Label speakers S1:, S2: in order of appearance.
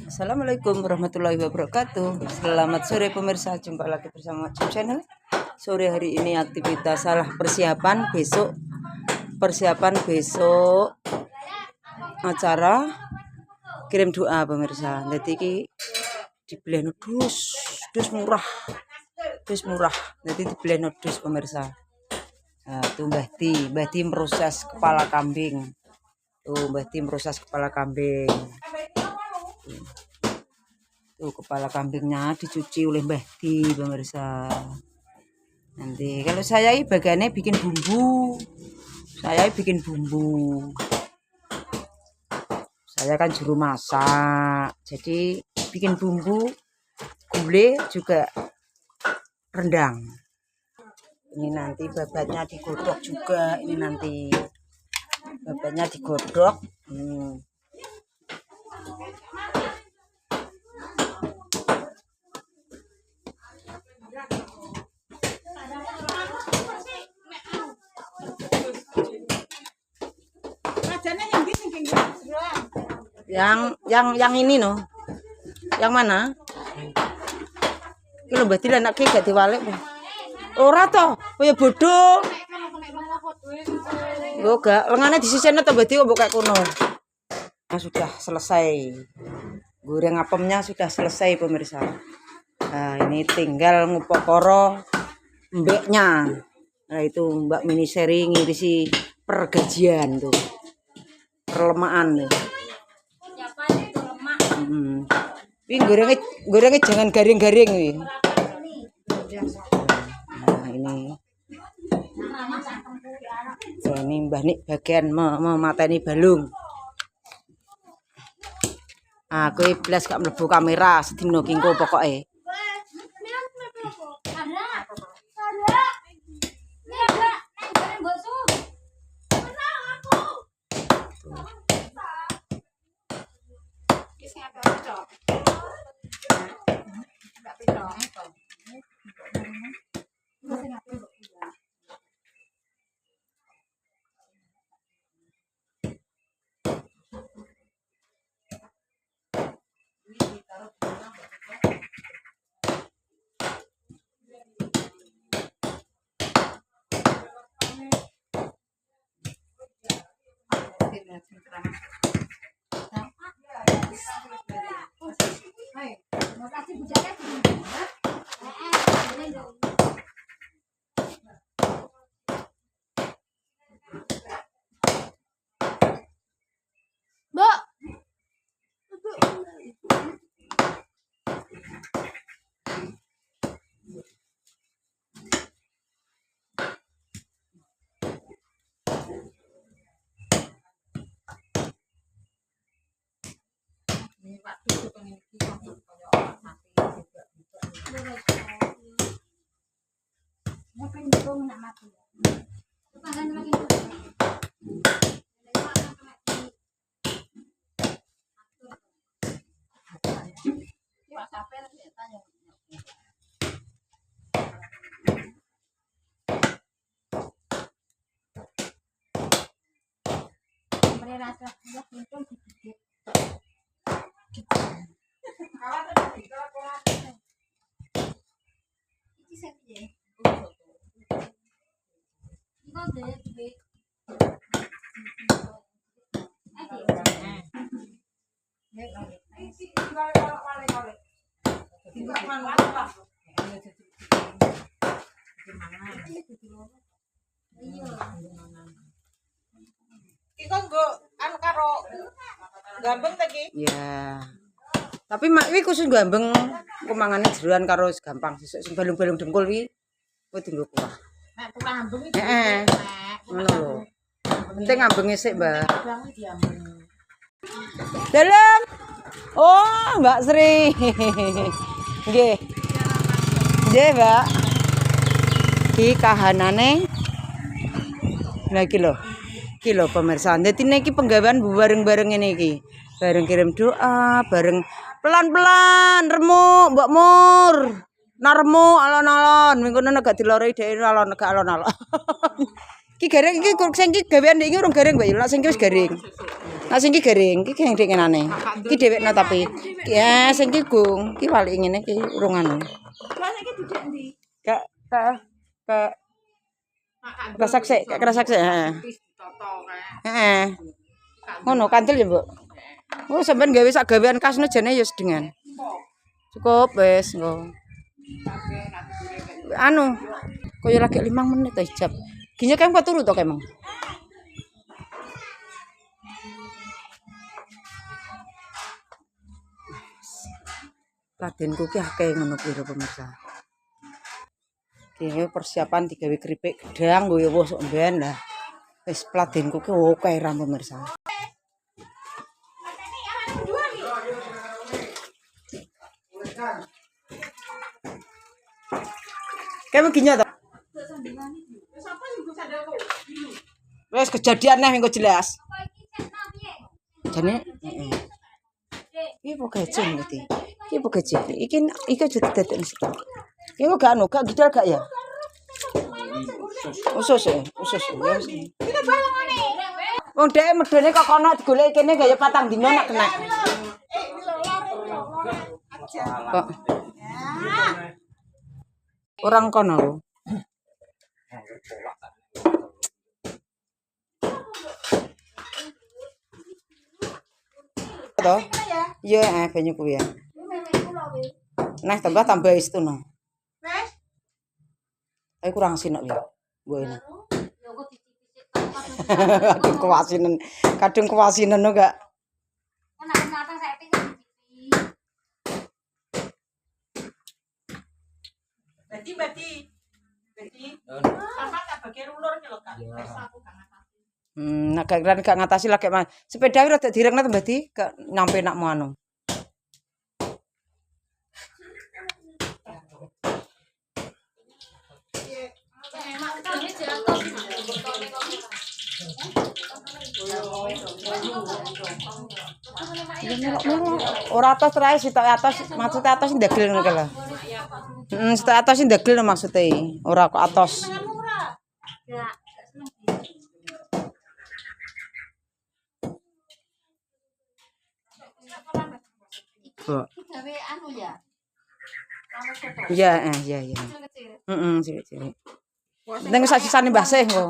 S1: Assalamualaikum warahmatullahi wabarakatuh. Selamat sore pemirsa, jumpa lagi bersama Cip Channel. Sore hari ini aktivitas persiapan besok acara kirim doa pemirsa. Jadi ki dibeli dus murah. Jadi dibeli dus pemirsa. Nah, tuh Mbah Ti proses kepala kambing. Tuh kepala kambingnya dicuci oleh Mbah Ti pemirsa. Nanti kalau saya bagiannya bikin bumbu. Saya kan juru masak, jadi bikin bumbu, gulai juga rendang. Ini nanti babatnya digodok juga. Yang ini no. Yang mana? Iki lho berarti anak ki gak diwalek. Ora toh, kaya bodoh. Yo gak lengane disisene to berarti kok kayak kuno. Nah, sudah selesai. Goreng apemnya sudah selesai pemirsa. Nah, ini tinggal ngupokoro mbeknya. Nah, itu Mbak Mini Seri ngirisi pergajian tuh. Perlemaan tuh. Ini gorengnya jangan garing-garing nih. Nah, ini Mbah Nik bagian memateni balung. Aku iblis gak mlebu kamera sedino kingko pokoke.
S2: Gambeng tadi.
S1: Ya. Tapi mak wi khusus gambeng kemangane jeroan karo gampang sesuk balung-balung dengkul wi kuwi dienggo kuah.
S2: Nek tukang ambeng iki.
S1: Heeh. Ngono lho. Penting ambenge sik, Mbak. Dalam. Oh, Mbak Sri. Nggih. Nggih, Mbak. Ki kahanane. Nah iki lho. Iki lho pemirsa. Dadi niki penggawean bareng-bareng ngene iki. Bareng kirim doa, bareng pelan-pelan remuk Mbak Mur. Naremu alon-alon, minggu gak diloroi dhewe alon-alon. Ki garing iki sing iki gawean iki urung garing, Mbak. Lah sing iki wis garing. Lah sing iki garing, iki sing dengenane. Iki dhewekno tapi. Ya sing iki gung, iki wali ngene iki urung anu.
S2: Lah saiki duduk ndi?
S1: Kak Krasak sik, heeh. Heeh. Ngono kandel ya, Mbok. Oh, sampean gawe sak gawean kasno jane ya sedengan. Cukup wis, nggo. Anu, koyo lagi 5 menit ta hijab. Ginya kan kok turu to kemang. Ladenku ki akeh ngono pira pemirsa. Iki persiapan digawe keripik gedang nggo ya wis mben lah. Wis pladenku ki akeh ra pemirsa. Kamu ginya to? Wes kejadian nih engko jelas. Jane heeh. Iki kok gajeng iki. Iki kok gajeng. Iki aja didadekno sik. Iki gak anu, gak gidal gak ya? Usus ya. Wong dhek medhone kok kono digoleki kene gaya patang dino nak kena. Kok. Orang kono lho. Toh? Iya, banyu kuwi ya. Nah, tambah istono.
S2: Wes.
S1: Tapi kurang sinek ya. Gue ini. Kadung kewasinan enggak.
S2: Berarti. Sama tak bagian ulur ki lho, Kak. Wes aku gak ngatasi.
S1: Nek gak ngatasi lagi Mas. Sepeda wis rada direngna to, Mbadi, gak nyampe nakmu anu. Ora atos rae sitok atos, maksudnya atos ndagel ngono lho. Sitok atos ndagel maksudnya, ora kok atos.
S2: Gawe anu ya.
S1: Iya, iya. Heeh, cilik-cilik. Ning sak sisane Mbah Seh engko.